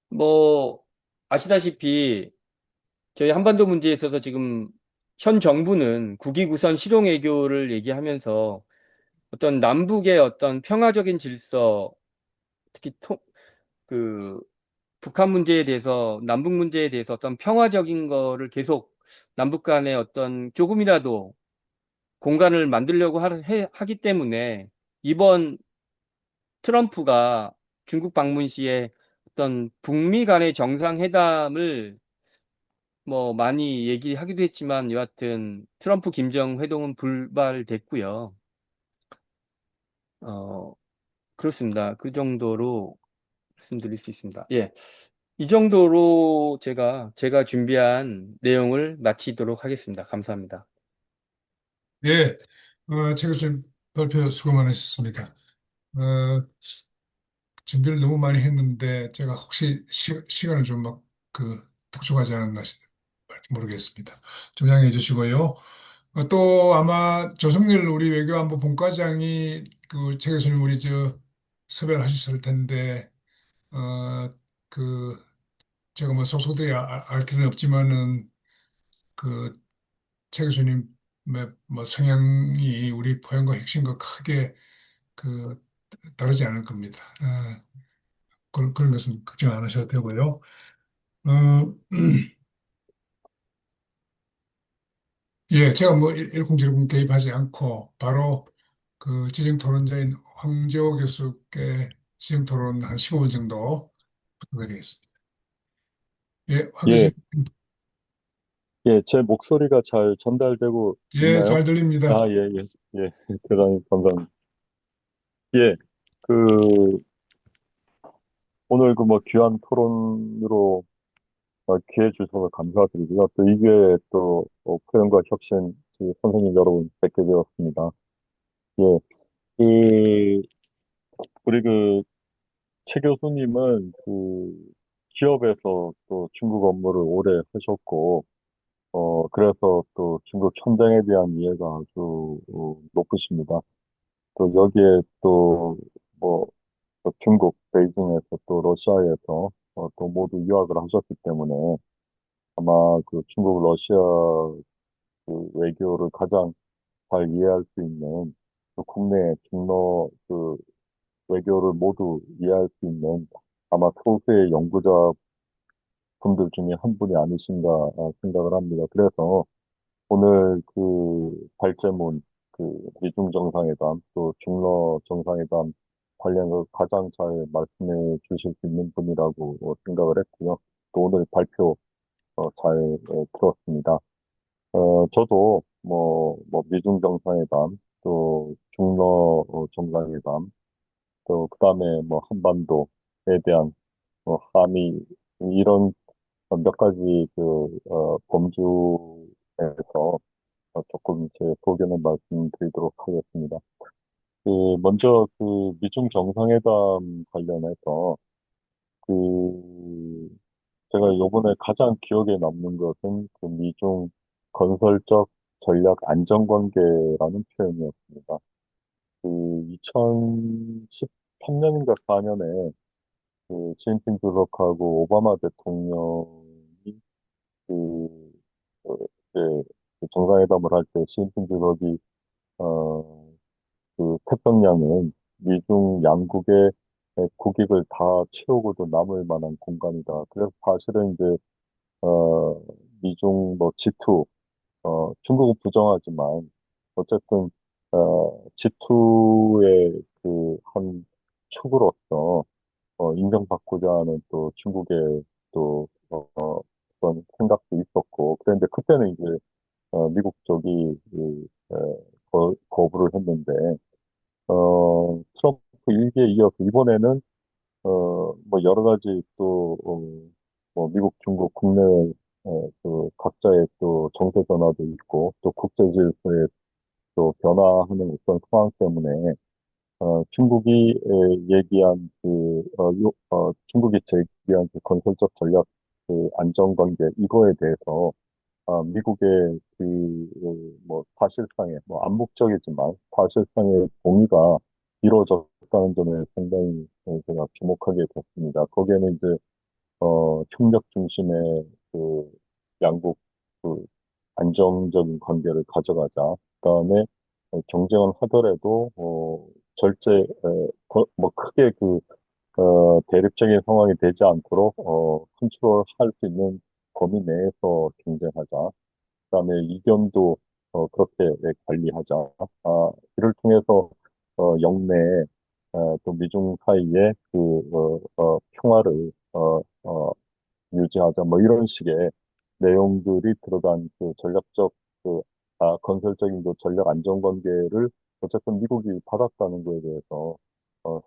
뭐 아시다시피 저희 한반도 문제에 있어서 지금 현 정부는 국위구선 실용 외교를 얘기하면서 어떤 남북의 어떤 평화적인 질서, 특히 그 북한 문제에 대해서, 남북 문제에 대해서 어떤 평화적인 거를 계속 남북 간에 어떤 조금이라도 공간을 만들려고 하기 때문에 이번 트럼프가 중국 방문 시에 어떤 북미 간의 정상회담을 뭐 많이 얘기하기도 했지만 여하튼 트럼프 김정 회동은 불발됐고요. 어, 그렇습니다. 그 정도로 말씀드릴 수 있습니다. 예. 이 정도로 제가 준비한 내용을 마치도록 하겠습니다. 감사합니다. 예, 최교수님 발표 수고 많으셨습니다. 어, 준비를 너무 많이 했는데 제가 혹시 시간을 좀 막 독촉하지 않았나 모르겠습니다. 좀 양해해 주시고요. 또 아마 조성렬 우리 외교안보 본과장이 최 교수님 우리 섭외를 하셨을 텐데 어, 그 제가 뭐 속속들이 알 길은 없지만은 그 최 교수님의 뭐 성향이 우리 포용과 핵심과 크게 그 다르지 않을 겁니다. 그런 것은 걱정 안 하셔도 되고요. 어, 예, 제가 뭐 일공질공 개입하지 않고 바로 지정 토론자인 황재호 교수께 지정 토론 한 15분 정도 부탁드리겠습니다. 예, 황 교수님, 예, 예, 제 목소리가 잘 전달되고 예, 있나요? 잘 들립니다. 아, 예, 예, 예, 대단히 감사합니다. 예, 그, 오늘 그 뭐 귀한 토론으로 기회 주셔서 감사드리고요. 또 이게 또 표현과 혁신 선생님 여러분 뵙게 되었습니다. 예, 그, 우리 최 교수님은 기업에서 또 중국 업무를 오래 하셨고, 그래서 또 중국 현장에 대한 이해가 아주 높으십니다. 또 여기에 또, 뭐, 또 중국, 베이징에서 또 러시아에서 또 모두 유학을 하셨기 때문에 아마 중국, 러시아 외교를 가장 잘 이해할 수 있는 또 국내 중러 외교를 모두 이해할 수 있는 아마 소수의 연구자 분들 중에 한 분이 아니신가 생각을 합니다. 그래서 오늘 발제문, 미중 정상회담, 또 중러 정상회담 관련해서 가장 잘 말씀해 주실 수 있는 분이라고 생각을 했고요. 또 오늘 발표 잘 들었습니다. 저도 미중 정상회담, 또 중러 정상회담, 또 그다음에 뭐 한반도에 대한 한미 이런 몇 가지 범주에서 조금 제 소견을 말씀드리도록 하겠습니다. 먼저 미중 정상회담 관련해서 그 제가 요번에 가장 기억에 남는 것은 미중 건설적 전략 안정관계라는 표현이었습니다. 2013년인가 4년에 시진핑 주석하고 오바마 대통령이 그, 어, 이제 정상회담을 할 때 시진핑 주석이 어, 태평양은 미중 양국의 국익을 다 채우고도 남을 만한 공간이다. 그래서 사실은 이제 미중 뭐 G2 중국은 부정하지만 어쨌든 G2의 한 축으로서 인정받고자 하는 또 중국의 또 그런 생각도 있었고 그런데 그때는 이제 미국 쪽이 거부를 했는데 트럼프 일기에 이어서 이번에는 뭐 여러 가지 또 뭐 미국, 중국 국내 각자의 또 정세 변화도 있고 또 국제 질서의 또 변화하는 어떤 상황 때문에 중국이 얘기한 중국이 제기한 건설적 전략 안정관계 이거에 대해서 미국의 뭐, 사실상의, 뭐, 암묵적이지만, 사실상의 동의가 이루어졌다는 점에 상당히 제가 주목하게 됐습니다. 거기에는 이제, 협력 중심의 그, 양국, 그, 안정적인 관계를 가져가자. 그다음에 경쟁을 하더라도, 절제, 뭐, 크게 대립적인 상황이 되지 않도록, 컨트롤할 수 있는 범위 내에서 경쟁하자. 그다음에 이견도 그렇게 관리하자. 이를 통해서 영내에 또 미중 사이에 평화를 유지하자. 뭐 이런 식의 내용들이 들어간 그 전략적 그 건설적인 그 전략 안정 관계를 어쨌든 미국이 받았다는 거에 대해서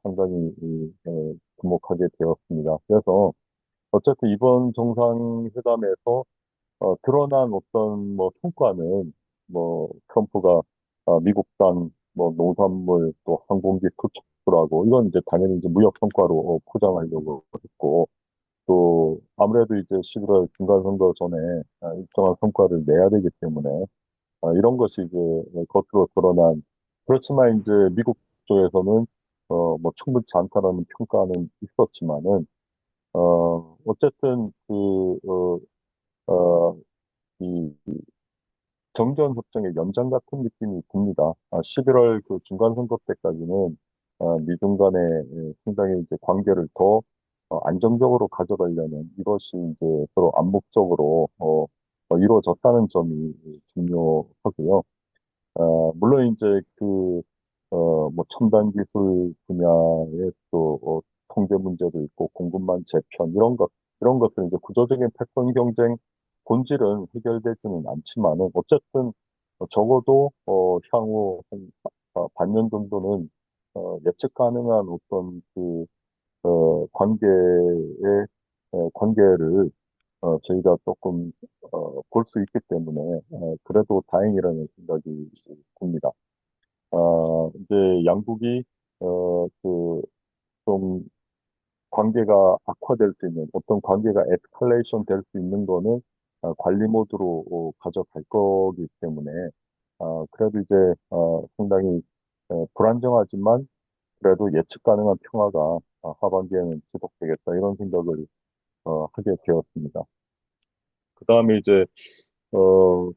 상당히 주목하게 되었습니다. 그래서 어쨌든 이번 정상회담에서 드러난 어떤 뭐 성과는 뭐 트럼프가 미국산 뭐 농산물 또 항공기 수출하고 이건 이제 당연히 이제 무역 성과로 포장하려고 했고 또 아무래도 이제 11월 중간선거 전에 일정한 성과를 내야 되기 때문에 이런 것이 이제 겉으로 드러난 그렇지만 이제 미국 쪽에서는 뭐 충분치 않다라는 평가는 있었지만은 어쨌든 이 정전협정의 연장 같은 느낌이 듭니다. 11월 그 중간선거 때까지는 미중 간의 상당히 이제 관계를 더 안정적으로 가져가려는 이것이 이제 서로 암묵적으로 이루어졌다는 점이 중요하고요. 물론 이제 뭐 첨단 기술 분야의 또 통제 문제도 있고 공급망 재편 이런 것들은 이제 구조적인 패권 경쟁 본질은 해결되지는 않지만은 어쨌든 적어도 향후 한 반년 정도는 예측 가능한 어떤 관계를 저희가 조금 볼 수 있기 때문에 그래도 다행이라는 생각이 듭니다. 이제 양국이 좀 관계가 악화될 수 있는 어떤 관계가 에스컬레이션 될 수 있는 거는 관리 모드로 가져갈 거기 때문에 그래도 이제 상당히 불안정하지만 그래도 예측 가능한 평화가 하반기에는 지속되겠다 이런 생각을 하게 되었습니다. 그 다음에 이제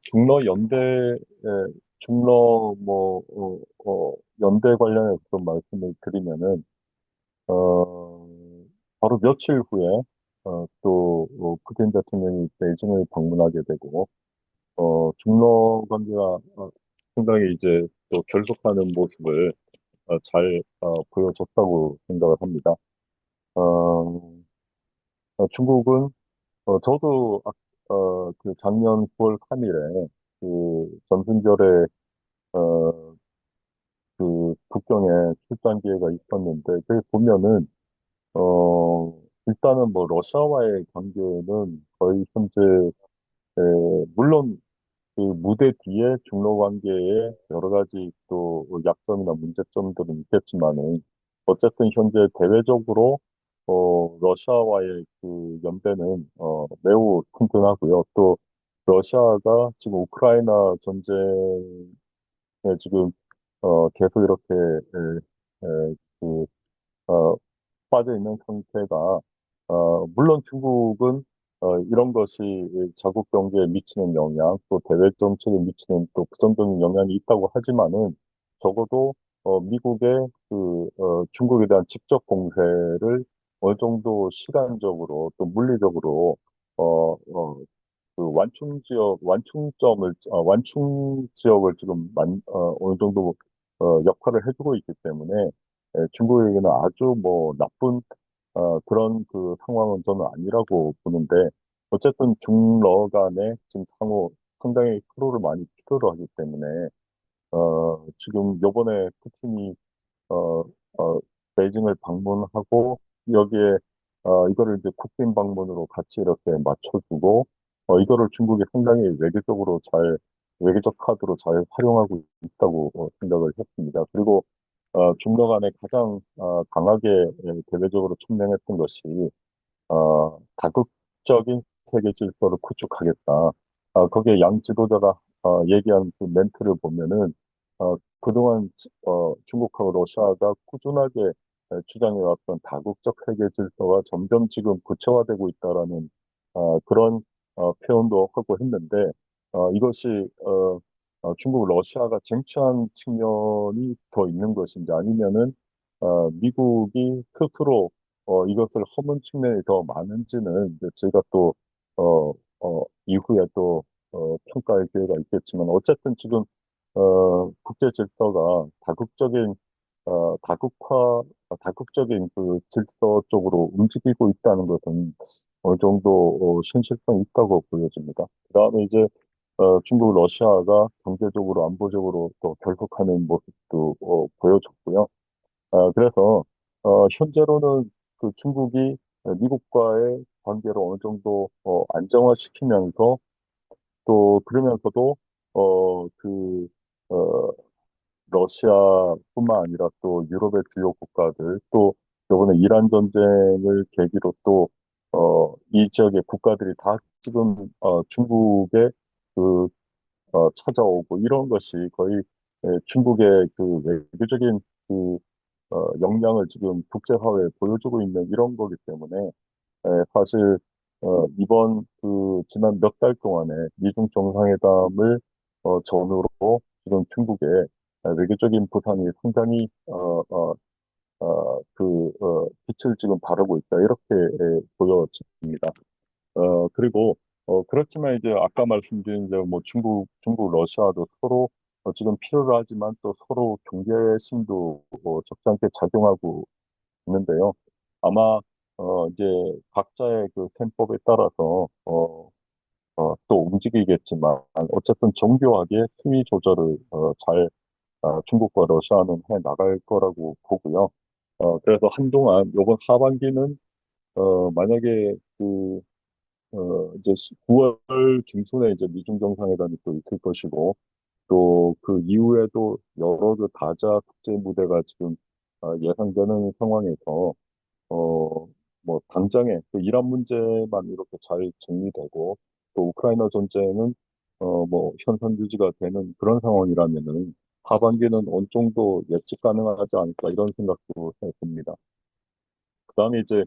중러 연대 중러 연대 관련해서 좀 말씀을 드리면은 어, 바로 며칠 후에 푸틴 대통령이 베이징을 방문하게 되고 중러 관계가 상당히 이제 또 결속하는 모습을 잘 보여줬다고 생각을 합니다. 어, 중국은 저도 그 작년 9월 3일에 그 전승절에 어, 북경에 출장 기회가 있었는데 거기 보면은 일단은 뭐 러시아와의 관계는 거의 현재 물론 그 무대 뒤에 중로 관계에 여러 가지 또 약점이나 문제점들은 있겠지만은 어쨌든 현재 대외적으로 러시아와의 그 연대는 매우 튼튼하고요. 또 러시아가 지금 우크라이나 전쟁에 지금 계속 이렇게 그 빠져 있는 상태가 물론 중국은 이런 것이 자국 경제에 미치는 영향, 또 대외 정책에 미치는 또 부정적인 영향이 있다고 하지만은 적어도 미국의 중국에 대한 직접 공세를 어느 정도 시간적으로 또 물리적으로 어, 어, 완충 지역을 지금 어느 정도 역할을 해주고 있기 때문에 중국에게는 아주 뭐 나쁜 그런 그 상황은 저는 아니라고 보는데 어쨌든 중러 간에 지금 상호 상당히 서로를 많이 필요로 하기 때문에 지금 요번에 푸틴이 어, 어, 베이징을 방문하고 여기에 이거를 이제 국빈 방문으로 같이 이렇게 맞춰주고 이거를 중국이 상당히 외교적 카드로 잘 활용하고 있다고 생각을 했습니다. 그리고 중러 간에 가장 강하게 대외적으로 천명했던 것이 다극적인 세계 질서를 구축하겠다. 거기에 양 지도자가 얘기한 그 멘트를 보면은 그동안 중국하고 러시아가 꾸준하게 주장해왔던 다국적 세계 질서가 점점 지금 구체화되고 있다라는 그런 표현도 하고 했는데 이것이 중국 러시아가 쟁취한 측면이 더 있는 것인지 아니면은 미국이 스스로 이것을 허문 측면이 더 많은지는 이제 저희가 또 이후에 또 평가할 기회가 있겠지만 어쨌든 지금 국제 질서가 다국적인 그 질서 쪽으로 움직이고 있다는 것은 어느 정도 현실성이 있다고 보여집니다. 그다음에 이제 중국, 러시아가 경제적으로, 안보적으로 또 결속하는 모습도 보여줬고요. 그래서 현재로는 그 중국이 미국과의 관계를 어느 정도 안정화시키면서 또 그러면서도 그 러시아뿐만 아니라 또 유럽의 주요 국가들 또 이번에 이란 전쟁을 계기로 또 이 지역의 국가들이 다 지금 중국에 그 찾아오고 이런 것이 거의 중국의 그 외교적인 그 역량을 지금 국제사회에 보여주고 있는 이런 거기 때문에 사실 이번 그 지난 몇 달 동안에 미중 정상회담을 전후로 지금 중국의 외교적인 부상이 상당히 빛을 지금 바라고 있다 이렇게 보여집니다. 그리고 그렇지만 이제 아까 말씀드린 이제 뭐 중국, 러시아도 서로 지금 필요로 하지만 또 서로 경계심도 적지 않게 작용하고 있는데요. 아마 이제 각자의 그 셈법에 따라서 또 움직이겠지만 어쨌든 정교하게 수위 조절을 잘 중국과 러시아는 해 나갈 거라고 보고요. 그래서 한동안 이번 하반기는 만약에 이제 9월 중순에 이제 미중 정상회담이 또 있을 것이고 또 그 이후에도 여러 그 다자 국제 무대가 지금 예상되는 상황에서 어, 뭐, 당장에 그 이란 문제만 이렇게 잘 정리되고, 또 우크라이나 전쟁은, 뭐, 현상 유지가 되는 그런 상황이라면은, 하반기는 어느 정도 예측 가능하지 않을까, 이런 생각도 해봅니다. 그 다음에 이제,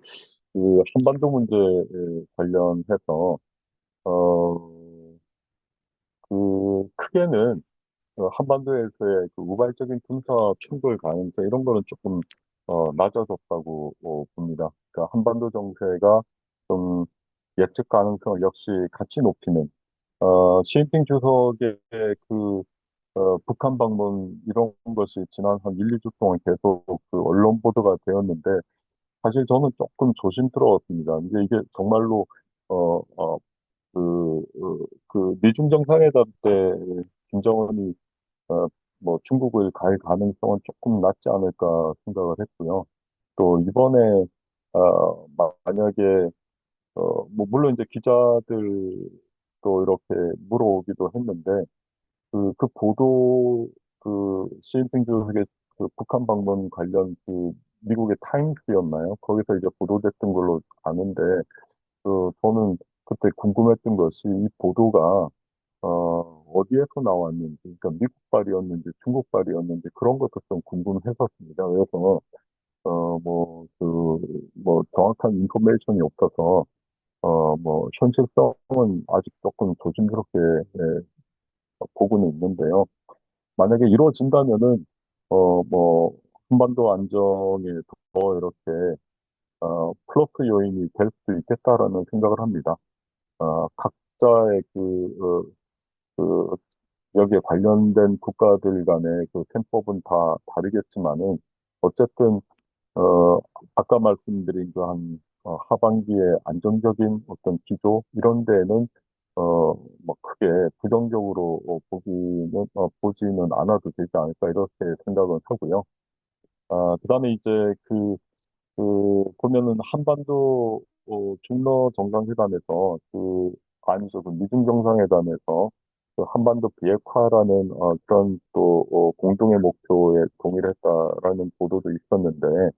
그 한반도 문제에 관련해서, 어, 크게는, 한반도에서의 그 우발적인 군사 충돌 가능성, 이런 거는 조금, 낮아졌다고 봅니다. 그러니까 한반도 정세가 좀 예측 가능성을 역시 같이 높이는, 시진핑 주석의 그, 북한 방문 이런 것이 지난 한 1, 2주 동안 계속 그 언론 보도가 되었는데, 사실 저는 조금 조심스러웠습니다. 이게 정말로, 어, 어, 그 미중 정상회담 때 김정은이 뭐 중국을 갈 가능성은 조금 낮지 않을까 생각을 했고요. 또 이번에 만약에 뭐 물론 이제 기자들도 이렇게 물어오기도 했는데 그 보도 시진핑 주석의 그 북한 방문 관련 그 미국의 타임스였나요? 거기서 이제 보도됐던 걸로 아는데 저는 그때 궁금했던 것이 이 보도가 어디에서 나왔는지, 그러니까 미국발이었는지 중국발이었는지 그런 것도 좀 궁금했었습니다. 그래서 뭐 정확한 인포메이션이 없어서 뭐 현실성은 아직 조금 조심스럽게 보고는 있는데요. 만약에 이루어진다면은 뭐 한반도 안정에 더 이렇게 플러스 요인이 될 수도 있겠다라는 생각을 합니다. 각자의 그 여기에 관련된 국가들 간의 그 셈법은 다 다르겠지만은 어쨌든 아까 말씀드린 그 한 하반기에 안정적인 어떤 기조 이런 데는 뭐 크게 부정적으로 보지는 않아도 되지 않을까 이렇게 생각은 하고요. 그다음에 이제 보면은 한반도 중러 정상회담에서 아니죠. 그 미중 정상회담에서 그 한반도 비핵화라는 그런 또 공동의 목표에 동의를 했다라는 보도도 있었는데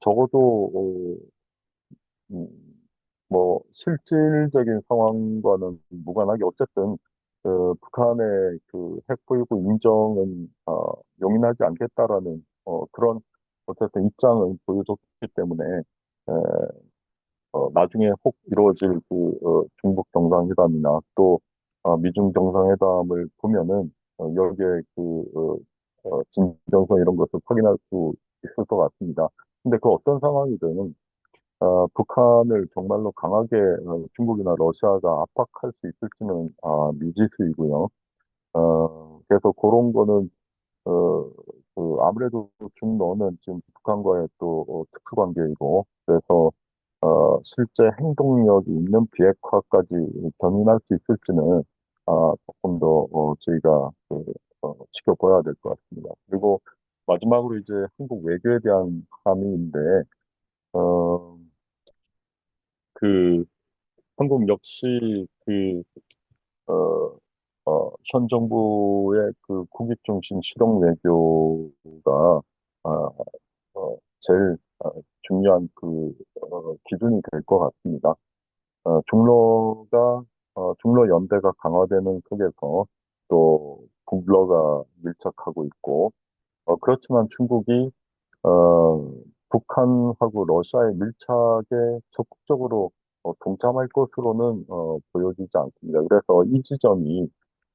적어도 뭐 실질적인 상황과는 무관하게 어쨌든 북한의 그 핵보유고 인정은 용인하지 않겠다라는 그런 어쨌든 입장을 보여줬기 때문에 에, 나중에 혹 이루어질 중북 정상회담이나 또 미중 정상회담을 보면은 여기에 진정성 이런 것을 확인할 수 있을 것 같습니다. 근데 그 어떤 상황이든 북한을 정말로 강하게 중국이나 러시아가 압박할 수 있을지는 미지수이고요. 그래서 그런 거는 아무래도 중러는 지금 북한과의 또 특수 관계이고 그래서 실제 행동력이 있는 비핵화까지 견인할 수 있을지는 조금 더 저희가 지켜봐야 될 것 같습니다. 그리고 마지막으로 이제 한국 외교에 대한 함의인데 어, 그 한국 역시 어, 현 정부의 그 국익 중심 실용 외교가 제일 중요한 기준이 될 것 같습니다. 중러 연대가 강화되는 속에서 또 북러가 밀착하고 있고, 그렇지만 중국이 어, 북한하고 러시아의 밀착에 적극적으로 동참할 것으로는 보여지지 않습니다. 그래서 이 지점이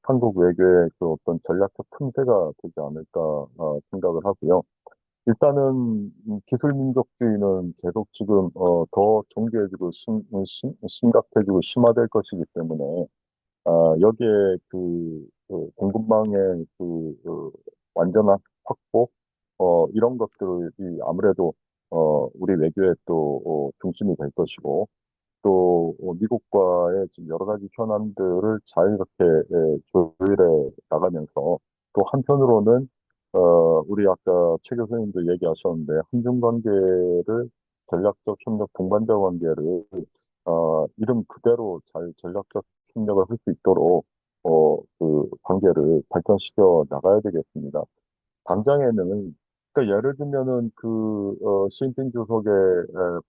한국 외교의 그 어떤 전략적 틈새가 되지 않을까 생각을 하고요. 일단은 기술민족주의는 계속 지금 더 정교해지고 심각해지고 심화될 것이기 때문에 여기에 공급망의 완전한 확보, 이런 것들이 아무래도, 우리 외교의 또, 중심이 될 것이고, 또, 미국과의 지금 여러 가지 현안들을 잘 이렇게, 조율해 나가면서, 또 한편으로는, 우리 아까 최 교수님도 얘기하셨는데, 한중 관계를 전략적 협력 동반자 관계를 이름 그대로 잘 전략적 협력을 할 수 있도록 관계를 발전시켜 나가야 되겠습니다. 당장에는 그러니까 예를 들면은 시진핑 주석의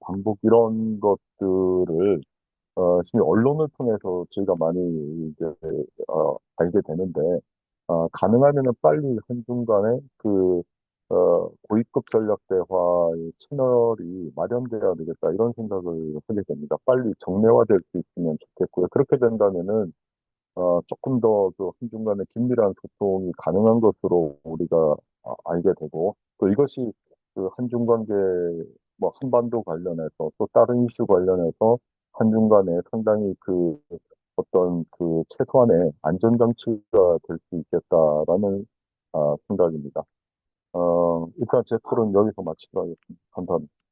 방북 이런 것들을 지금 언론을 통해서 저희가 많이 이제 알게 되는데 가능하면은 빨리 한중 간에 고위급 전략 대화의 채널이 마련돼야 되겠다 이런 생각을 하게 됩니다. 빨리 정례화될 수 있으면 좋겠고요. 그렇게 된다면은 조금 더 한중 간의 긴밀한 소통이 가능한 것으로 우리가 알게 되고, 또 이것이 한중 관계, 뭐, 한반도 관련해서, 또 다른 이슈 관련해서 한중 간에 상당히 최소한의 안전장치가 될 수 있겠다라는 생각입니다. 일단 제 토론 여기서 마치도록 하겠습니다. 감사합니다.